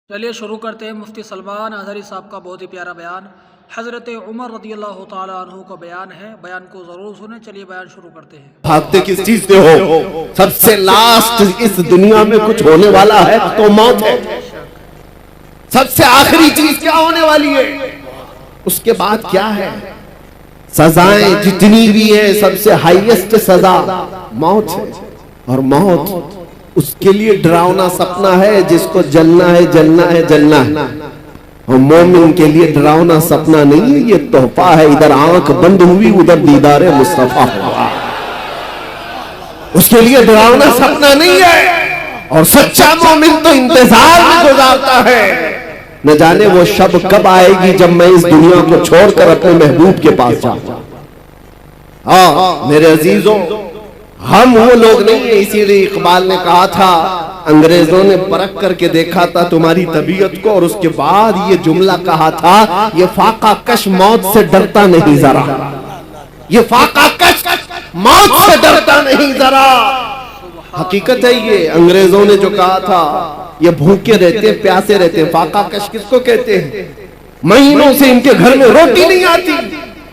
चलिए शुरू करते हैं। मुफ्ती सलमान अज़हरी साहब का बहुत ही प्यारा बयान हज़रत उमर रज़ियल्लाहु ताला अन्हु का बयान है। बयान को ज़रूर सुने। चलिए बयान शुरू करते हैं। भागते किस चीज से हो? सबसे लास्ट इस दुनिया में कुछ होने वाला है तो मौत है। सबसे आखिरी चीज क्या होने वाली है? उसके बाद क्या है? सजाएं जितनी भी है सबसे हाईएस्ट सजा मौत है। और मौत उसके लिए डरावना सपना है जिसको जलना है जलना है जलना है। और मोमिन के लिए डरावना सपना नहीं है, ये तोहफा है। इधर आंख बंद हुई उधर दीदारे मुस्तफा हुआ। उसके लिए डरावना सपना नहीं है। और सच्चा मोमिन तो इंतजार में गुजारता है। न जाने वो शब कब आएगी जब मैं इस दुनिया को छोड़कर अपने महबूब के पास जाऊंगा। हाँ मेरे अजीजों, हम वो लोग नहीं है। इसीलिए इकबाल ने कहा था, अंग्रेजों ने परख करके देखा था तुम्हारी तबीयत को और उसके बाद ये जुमला कहा था, ये फाका कश मौत से डरता नहीं जरा। ये फाका कश मौत से डरता नहीं जरा। हकीकत है ये। अंग्रेजों ने जो कहा था, ये भूखे रहते प्यासे रहते। फाका कश किसको कहते हैं? महीनों से इनके घर में रोटी नहीं आती,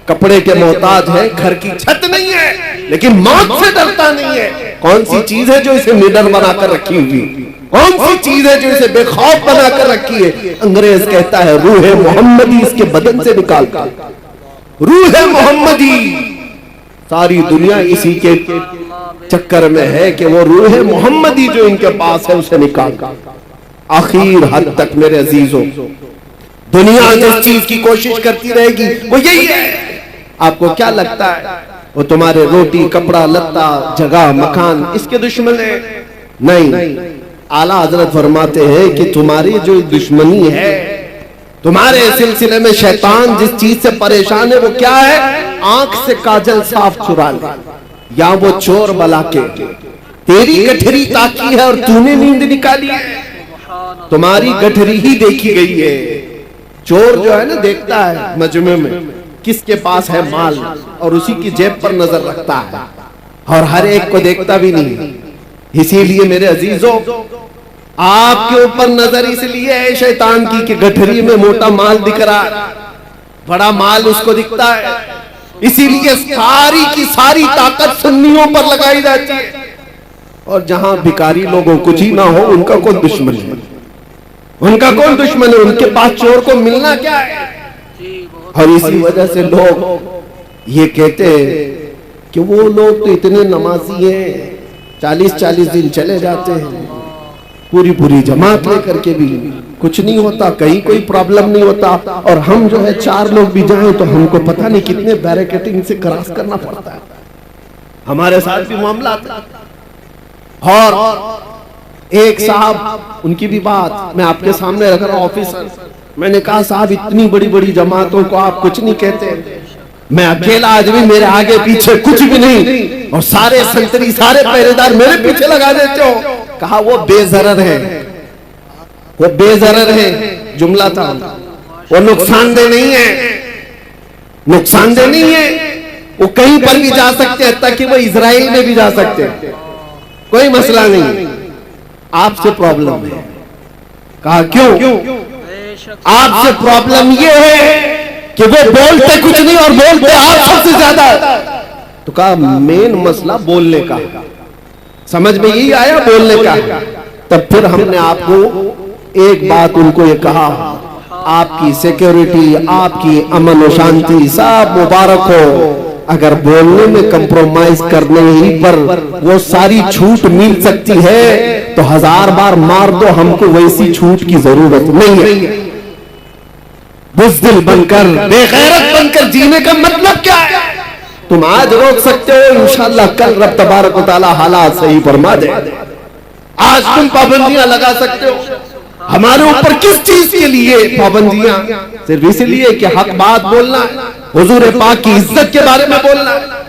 कपड़े के मोहताज है, घर की छत नहीं है, लेकिन मौत से डरता नहीं है। कौन सी चीज है जो इसे निडर बनाकर रखी हुई? कौन सी चीज है जो इसे बेखौफ बनाकर रखी है? अंग्रेज कहता है रूह मोहम्मदी इसके बदन से निकाल कर। रूह मोहम्मदी, सारी दुनिया इसी के चक्कर में है कि वो रूह मोहम्मदी जो इनके पास है उसे निकाल कर। आखिर हद तक मेरे अजीजों, दुनिया जिस चीज की कोशिश करती रहेगी वो यही है। आपको क्या लगता है वो तुम्हारे रोटी कपड़ा लत्ता जगह मकान इसके दुश्मन है? नहीं। आला हजरत फरमाते हैं कि तुम्हारी जो दुश्मनी है, तुम्हारे सिलसिले में शैतान जिस चीज से परेशान है वो क्या है? आंख से काजल साफ चुरा ले, या वो चोर बला के तेरी गठरी ताकी है और तूने नींद निकाली है। तुम्हारी गठरी ही देखी गई है। चोर जो है ना, देखता है मजमे में किसके पास है माल और उसी की जेब पर नजर रखता है, और हर एक को देखता भी नहीं। इसीलिए मेरे अजीजों, आपके ऊपर नजर इसलिए है शैतान की कि गठरी में मोटा माल दिख रहा है, बड़ा माल उसको दिखता है। इसीलिए सारी की सारी ताकत सुन्नियों पर लगाई जाती है। और जहां भिखारी लोगों कुछ ही ना हो, उनका कौन दुश्मन है? उनका कौन दुश्मन है? उनके पास चोर को मिलना क्या है? और इसी वजह से लोग ये कहते हैं कि वो लोग तो इतने नमाजी हैं, 40-40 दिन चले जाते हैं, पूरी जमात लेकर के भी कुछ नहीं होता, कहीं कोई प्रॉब्लम नहीं होता। और हम जो है 4 लोग भी जाएं तो हमको पता नहीं कितने बैरिकेडिंग से क्रॉस करना पड़ता है। हमारे साथ भी मामला था। और एक साहब, उनकी भी बात मैं आपके सामने रख रहा हूं, ऑफिसर। मैंने कहा साहब इतनी बड़ी बड़ी जमातों को आप कुछ नहीं कहते, मैं अकेला आदमी, मेरे आगे पीछे कुछ भी नहीं, और सारे संतरी सारे पहरेदार मेरे पीछे लगा देते हो। कहा वो बेजरर है, वो बेजरर है, जुमला था। वो नुकसानदेह नहीं है, नुकसानदेह नहीं है। वो कहीं पर भी जा सकते हैं, ताकि वो इजराइल में भी जा सकते हैं, कोई मसला नहीं। आपसे प्रॉब्लम है। कहा क्यों? आपसे प्रॉब्लम ये है कि वो बोलते कुछ नहीं और बोलते आप सबसे ज्यादा। तो कहा मेन मसला बोलने का, समझ में यही आया बोलने का। तब फिर हमने आपको एक बात उनको ये कहा, आपकी सिक्योरिटी, आपकी अमन और शांति सब मुबारक हो। अगर बोलने में कंप्रोमाइज करने ही पर वो सारी छूट मिल सकती है तो 1000 बार मार दो, हमको वैसी छूट की जरूरत नहीं है। बुज़दिल बनकर, बेगैरत बनकर जीने का मतलब क्या है? तुम आज रोक सकते हो, इंशाअल्लाह कल रब तबारक व तआला हालात सही फरमा दे। आज तुम पाबंदियां लगा सकते हो। हमारे ऊपर किस चीज के लिए पाबंदियां? सिर्फ इसलिए कि हक बात बोलना है, हुजूर पाक की इज्जत के बारे में बोलना है।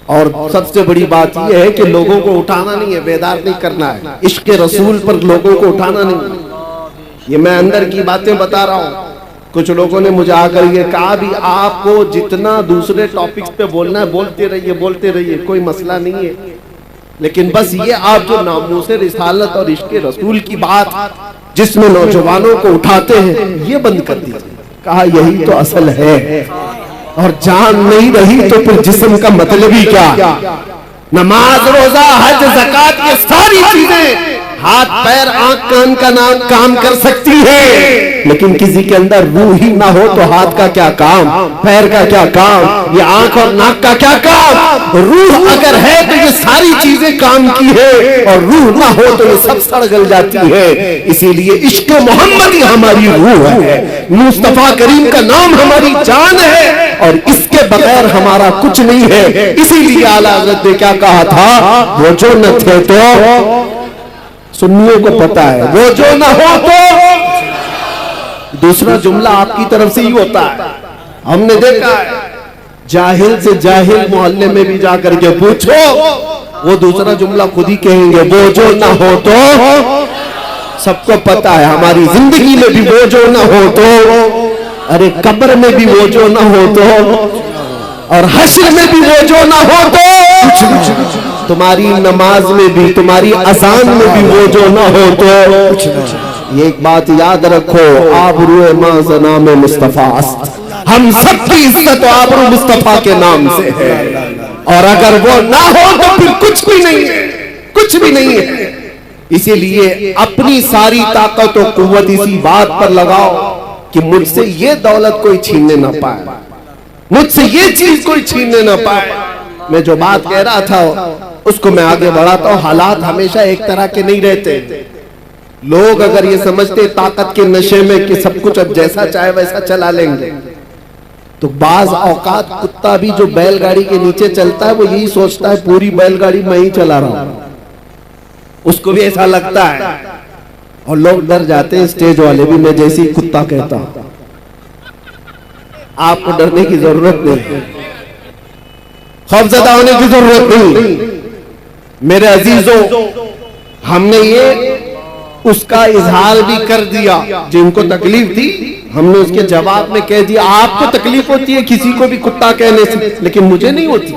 और सबसे बड़ी बात यह है कि लोगों को उठाना नहीं है, बेदार नहीं करना है। इश्क रसूल पर लोगों को उठाना नहीं। ये मैं अंदर की बातें बता रहा हूं। कुछ लोगों ने मुझे आकर ये कहा भी आपको जितना दूसरे टॉपिक्स पे बोलना है बोलते रहिए, कोई मसला नहीं है। लेकिन बस ये आप जो नामूस रिसालत और इश्क रसूल की बात जिसमें नौजवानों को उठाते हैं, ये बंद कर दीजिए। कहा यही तो असल है, और जान नहीं रही तो फिर जिस्म का मतलब ही क्या? नमाज, रोजा, हज, ज़कात, ये सारी चीजें हाथ पैर आंख कान का नाम काम कर सकती है, लेकिन किसी के अंदर रूह ही ना हो तो हाथ का क्या काम, पैर का क्या काम, ये आंख और नाक का क्या काम? रूह अगर है तो ये सारी चीजें काम की है, और रूह ना हो तो ये सब सड़ गल जाती है। इसीलिए इश्क मोहम्मद ही हमारी रूह है, मुस्तफा करीम का नाम हमारी जान है, और इसके बगैर हमारा कुछ नहीं है। इसीलिए आला हज़रत ने क्या कहा था, वो जो न थे तो, सुन्नियों को पता है, वो जो ना हो तो। दूसरा जुमला आपकी तरफ से ही होता है, हमने देखा है, जाहिल से जाहिल मोहल्ले में भी जाकर के पूछो, वो दूसरा जुमला खुद ही कहेंगे, वो जो ना हो तो। सबको पता है हमारी जिंदगी में भी वो जो ना हो तो, अरे कब्र में भी वो जो ना हो तो, और हश्र में भी वो जो ना हो तो, तुम्हारी नमाज में भी, तुम्हारी अजान में भी वो जो ना हो तो। ये एक बात याद रखो, आबरूए माज़ना में मुस्तफा, हम सबकी इज्जत आबरू मुस्तफा के नाम से है, और अगर वो ना हो तो फिर कुछ भी नहीं है, कुछ भी नहीं है। इसीलिए अपनी सारी ताकत और कुव्वत इसी बात पर लगाओ कि मुझसे ये दौलत कोई छीनने ना पाए, मुझसे ये चीज कोई छीनने ना पाए। मैं जो बात कह रहा था उसको मैं आगे बढ़ाता हूं। हालात हमेशा एक तरह के नहीं रहते। लोग अगर ये समझते ताकत के नशे में कि सब कुछ अब जैसा चाहे वैसा चला लेंगे, तो बाज औकात कुत्ता भी जो बैलगाड़ी के नीचे चलता है वो यही सोचता है पूरी बैलगाड़ी मैं ही चला रहा हूं, उसको भी ऐसा लगता है। और लोग डर जाते हैं, स्टेज वाले भी, मैं जैसे ही कुत्ता कहता हूं। आपको डरने की जरूरत नहीं, खौफजदा होने की जरूरत नहीं। मेरे अजीजों, हमने ये उसका इजहार भी कर दिया, जिनको तकलीफ थी हमने उसके जवाब में कह दिया, आपको तकलीफ होती है किसी को भी कुत्ता कहने से, लेकिन मुझे नहीं होती।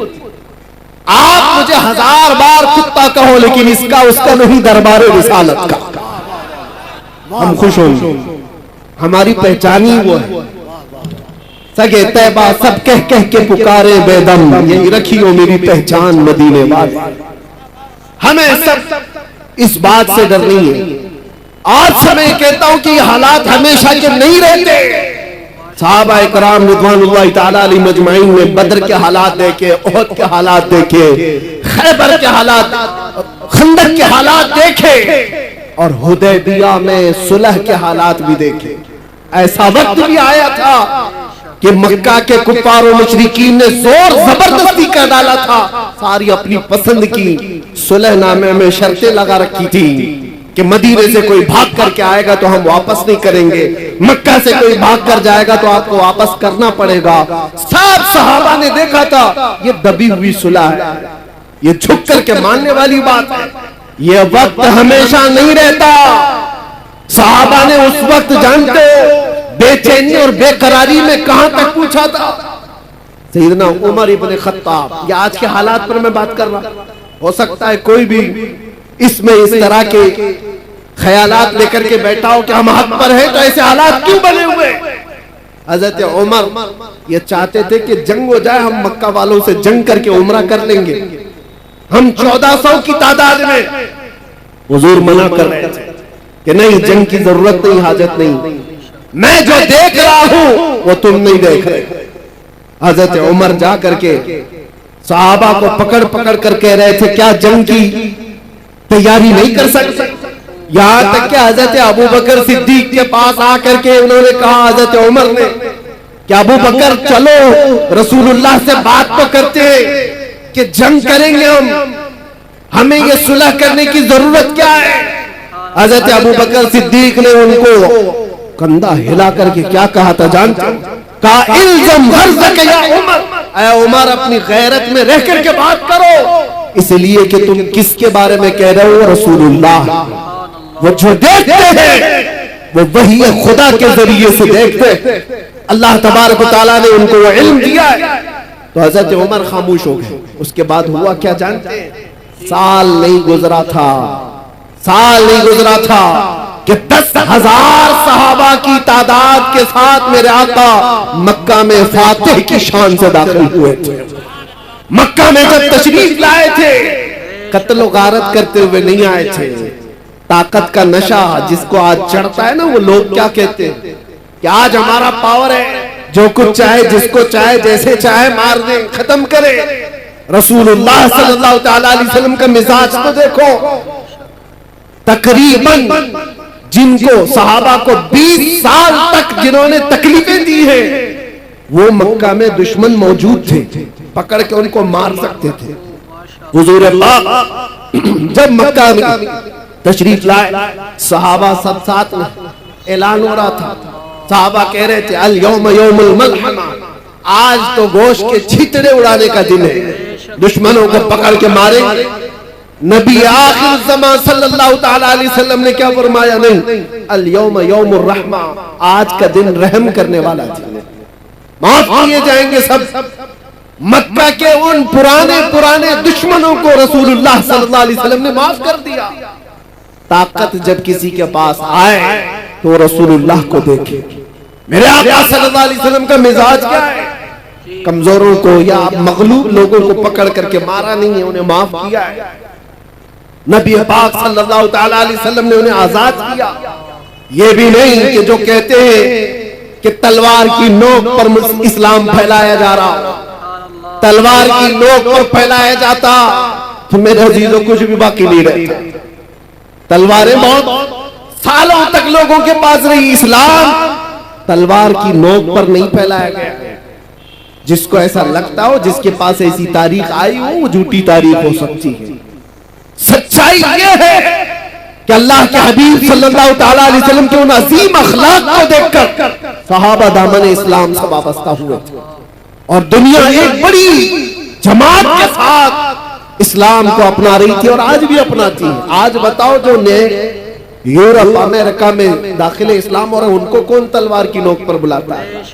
आप मुझे 1000 बार कुत्ता कहो, लेकिन इसका उसका नहीं, दरबार रिसालत का। हम खुश होंगे, हमारी पहचान ही वो है। सगे तैबा सब कह कह के पुकारे बेदम, यही रखियो मेरी पहचान मदीने वाले। हमें सब इस बात से डर नहीं है। आज समय कहता हूं कि हालात हमेशा के नहीं रहते। सहाबा इकराम रिज़वानुल्लाह ताला अलैहिम अजमाइन ने बदर के हालात देखे, उहद के हालात देखे, खैबर के हालात, खंदक के हालात देखे, और हुदैबिया में सुलह के हालात भी देखे। ऐसा वक्त भी आया था कि मक्का के कुफ्फार और मुशरिकीन ने जोर जबरदस्ती कर डाला था, सारी अपनी पसंद की सुलहनामे में शर्तें लगा रखी थी कि मदीने से कोई भाग करके आएगा तो हम वापस नहीं करेंगे, मक्का से कोई भाग कर जाएगा तो आपको वापस करना पड़ेगा। सब सहाबा ने देखा था ये दबी हुई सुलह है, ये झुक करके मानने वाली बात है। ये वक्त हमेशा नहीं रहता। सहाबा ने उस वक्त जानते बेचैनी और बेकरारी में कहां तक पूछा था। सैयदना उमर इब्न खत्ताब, या आज के हालात पर मैं बात कर रहा, हो सकता है कोई भी इसमें इस तरह के ख्यालात लेकर के बैठा हो कि हम हक पर हैं तो ऐसे हालात क्यों बने हुए। हजरत उमर ये चाहते थे कि जंग हो जाए, हम मक्का वालों से जंग करके उमरा कर लेंगे, हम 1400 की तादाद में। हुजूर मना कर रहे थे कि नहीं, जंग की जरूरत नहीं, हाजत नहीं, मैं जो देख रहा हूं वो तुम नहीं देख रहे। हजरत उमर जा करके सहाबा को पकड़ पकड़ कर कह रहे थे क्या जंग की तैयारी नहीं कर सकते। यहां तक कि हजरत अबू बकर सिद्दीक के पास आकर के उन्होंने कहा, हजरत उमर ने, कि अबू बकर चलो रसूलुल्लाह से बात तो करते हैं कि जंग करेंगे हम, हमें ये सुलह करने की जरूरत क्या है। हजरत अबू बकर सिद्दीक ने उनको कंधा हिला करके क्या कहा था जानते? कहा इल्ज़म गर्ज़क या उमर, ऐ उमर अपनी गैरत में रह करके बात करो, इसलिए कि तुम किसके बारे में कह रहे हो? रसूलुल्लाह। वो जो देखते हैं वो वही खुदा के जरिए से देखते। अल्लाह तबारक व तआला ने उनको वो इल्म दिया है। तो हजरत उमर खामोश हो गए। उसके बाद हुआ क्या जानते हैं? साल नहीं गुजरा था, साल नहीं गुजरा था, कि 10,000 सहाबा की तादाद के साथ मेरे आका मक्का में फातिह की शान से दाखिल हुए थे। मक्का में जब तशरीफ लाए थे, कत्ल गारत करते हुए नहीं आए थे। ताकत का नशा जिसको आज चढ़ता है ना, वो लोग क्या कहते हैं कि आज हमारा पावर है, जो कुछ चाहे जिसको चाहे जैसे चाहे मार दे, खत्म करे। रसूलुल्लाह सल्लल्लाहु अलैहि वसल्लम का मिजाज तो देखो। तकरीबन जिनको सहाबा को 20 साल तक जिन्होंने तकलीफें दी है, वो मक्का में दुश्मन मौजूद थे, पकड़ के उनको मार सकते थे। हुजूर पाक जब मक्का में तशरीफ लाए, सहाबा सब साथ में ऐलान हो रहा था। सहाबा कह रहे थे अल यौम यौमुल मलहमा, आज तो गोश्त के छितरे उड़ाने का दिन है, दुश्मनों को पकड़ के मारेंगे। नबी आखिर ज़मान सल्लल्लाहु तआला अलैहि वसल्लम ने क्या फरमाया? नहीं, अल यौम यौमुर रहमा, आज का दिन रहम करने वाला दिन, माफ किए जाएंगे सब। मक्का के उन पुराने दुश्मनों को रसूलुल्लाह सल्लल्लाहु अलैहि वसल्लम ने माफ कर दिया। ताकत जब किसी के पास आए तो रसूलुल्लाह को देखे। मेरे आका सल्लल्लाहु अलैहि वसल्लम का मिजाज क्या है? कमजोरों को या मगलूब लोगों को पकड़ करके मारा नहीं है, उन्हें माफ किया है। नबी पाक सल्लल्लाहु तआला अलैहि वसल्लम ने उन्हें आजाद किया। ये भी नहीं कि जो कहते हैं कि तलवार की नोक पर इस्लाम फैलाया जा रहा, तलवार की नोक पर फैलाया जाता तो मेरे अजीजों कुछ भी बाकी नहीं रहता। तलवारें बहुत सालों तक लोगों के पास रही, इस्लाम तलवार की नोक पर नहीं फैलाया गया। जिसको ऐसा लगता हो, जिसके पास ऐसी तारीख आई हो, वो झूठी तारीख हो सकती है। सच्चाई ये है कि अल्लाह के हबीब सल्लल्लाहु तआला अलैहि वसल्लम के उन अजीम अखलाक को देखकर सहाबा दामन इस्लाम से वाबस्ता हुए थे और दुनिया एक बड़ी जमात के साथ इस्लाम को अपना रही थी और आज भी अपनाती है। आज बताओ जो ने यूरोप अमेरिका में दाखिले इस्लाम और उनको कौन तलवार की नोक पर बुलाता है?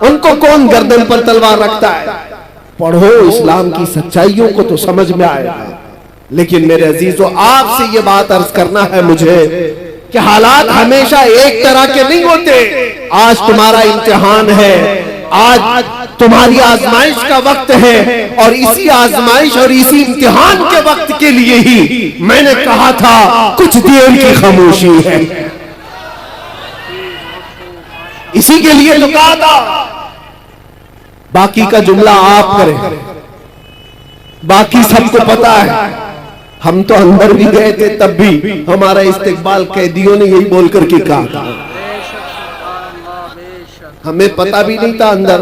उनको कौन गर्दन पर तलवार रखता है? पढ़ो इस्लाम की सच्चाइयों को तो समझ में आएगा। लेकिन मेरे अजीजों, आपसे ये बात अर्ज करना है मुझे कि हालात हमेशा एक तरह के नहीं होते। आज तुम्हारा इम्तिहान है, आज तुम्हारी आजमाइश का वक्त है और इसी आजमाइश और इसी इम्तिहान के वक्त के लिए ही मैंने कहा था कुछ देर की खामोशी है। इसी के लिए तो कहा था। बाकी का जुमला आप करें, बाकी सबको पता है। हम तो अंदर भी गए थे, तब भी हमारा इस्तेकबाल कैदियों ने यही बोल करके कहा था। हमें पता भी नहीं था, अंदर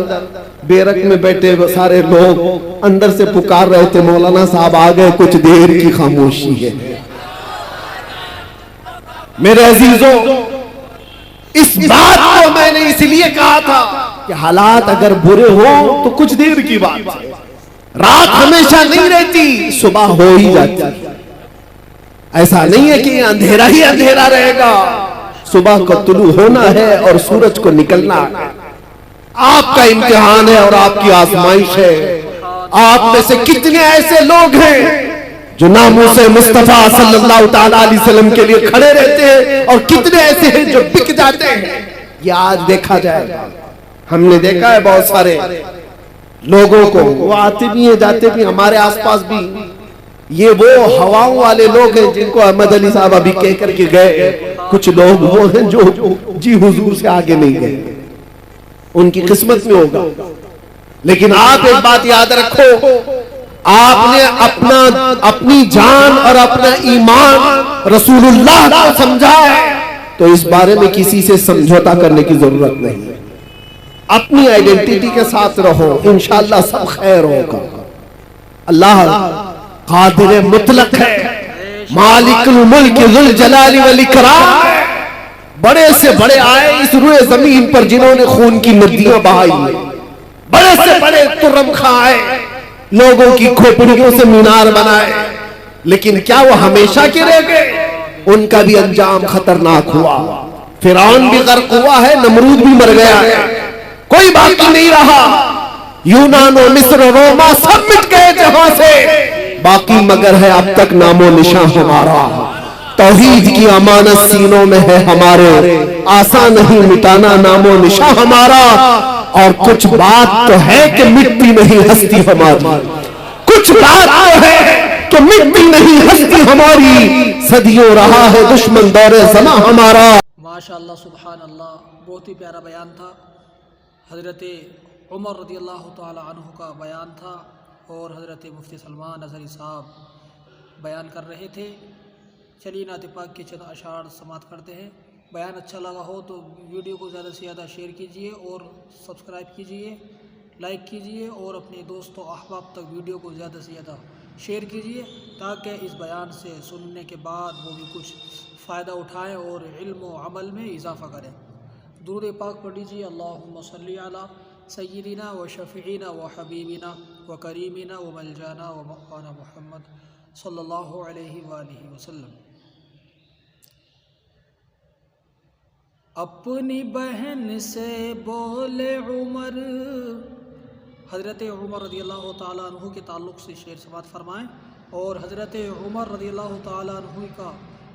बेरक में बैठे सारे लोग अंदर से पुकार रहे थे, मौलाना साहब आ गए, कुछ देर की खामोशी है। मेरे अजीजों, इस बात को मैंने इसलिए कहा था कि हालात अगर बुरे हो तो कुछ देर की बात है। रात हमेशा नहीं रहती, सुबह हो ही जाती। ऐसा नहीं है कि अंधेरा ही अंधेरा रहेगा। सुबह को तुलू होना है और सूरज को निकलना है। आपका इम्तिहान है और आपकी आजमाइश है। आप में से कितने ऐसे लोग हैं जो नामूसे मुस्तफा सल्लल्लाहु तआला अलैहि वसल्लम के लिए खड़े रहते हैं और कितने ऐसे हैं जो बिक जाते हैं। ये आज देखा जाएगा। हमने देखा है बहुत सारे लोगों को, वो आते भी हैं जाते भी, हमारे आसपास भी। ये वो हवाओं वाले लोग हैं जिनको अहमद अली साहब अभी कह करके गए। कुछ लोग वो हैं जो जी हुजूर से आगे नहीं गए, उनकी किस्मत में होगा। लेकिन आप एक बात याद रखो, आपने अपनी जान और अपना ईमान रसूलुल्लाह को समझा है तो इस बारे में किसी से समझौता करने की जरूरत नहीं है। अपनी आइडेंटिटी के साथ रहो, इंशाअल्लाह सब खैर होगा। अल्लाह कादिर मुतलक है, मालिकुल मुल्क जुल जलाली वल इकराम। बड़े से बड़े आए इस रुए जमीन पर जिन्होंने खून की नदियां बहाई, बड़े से बड़े तुर्रम खां आए, लोगों की खोपड़ियों से मीनार बनाए। लेकिन क्या वो हमेशा के रह गए? उनका भी अंजाम खतरनाक हुआ। फिरौन भी गर्क हुआ है, नमरूद भी मर गया है, कोई बाकी नहीं रहा। यूनान और मिस्र रोमा सब मिट गए जहां से, बाकी मगर है अब तक नामो निशान हमारा। तौहीद की अमानत सीनों में है हमारे, आसान नहीं मिटाना नामो निशा हमारा। और कुछ बात तो है कि मिटती नहीं हस्ती हमारी, कुछ बात तो है कि मिटती नहीं हस्ती हमारी, सदियों रहा है दुश्मन दौरे ज़मा हमारा। माशाअल्लाह सुभान अल्लाह, बहुत ही प्यारा बयान था। हज़रत उमर रज़ियल्लाहु ताला अन्हु का बयान था और हज़रत मुफ्ती सलमान अज़हरी साहब बयान कर रहे थे। चलिए नात पाक के चंद अशार समात करते हैं। बयान अच्छा लगा हो तो वीडियो को ज़्यादा से ज़्यादा शेयर कीजिए और सब्सक्राइब कीजिए, लाइक कीजिए और अपने दोस्तों अहबाब तक वीडियो को ज़्यादा से ज़्यादा शेयर कीजिए, ताकि इस बयान से सुनने के बाद वो भी कुछ फ़ायदा उठाएं और इल्म व अमल में इजाफ़ा करें। दुरूद पाक पढ़ लीजिए। अल्लाहुम्मा सल्ली अला सय्यिदिना व शफ़ीना व हबीबिना व करीमिना व मलजाना व मौलाना मुहम्मद सल्लल्लाहु अलैहि वालिहि वसल्लम। अपनी बहन से बोले उमर, हज़रत उमर रज़ियल्लाहु ताला अन्हु के ताल्लुक़ से शेर समात फरमाएँ। और हज़रत उमर रज़ियल्लाहु ताला अन्हु का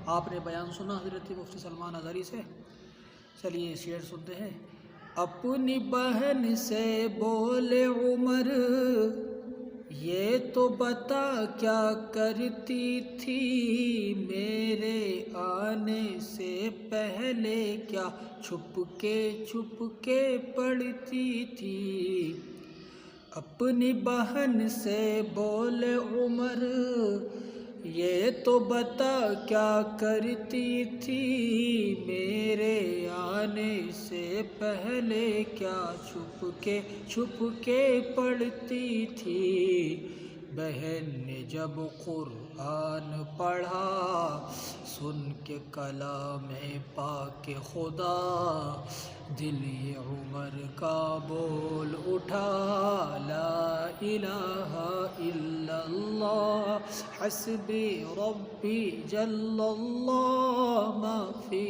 आपने बयान सुना हज़रत मुफ्ती सलमान अज़हरी से। चलिए शेर सुनते हैं। अपनी बहन से बोले उमर, ये तो बता क्या करती थी, मेरे आने से पहले क्या छुपके पढ़ती थी। अपनी बहन से बोले उमर, ये तो बता क्या करती थी, मेरे आने से पहले क्या छुपके पढ़ती थी। बहन ने जब कुरान पढ़ा, सुन के कलाम पाक खुदा, दिल ये उमर का बोल उठा, ला इलाहा इल्लल्लाह हस्बी रब्बी जल्लल्लाह मा फी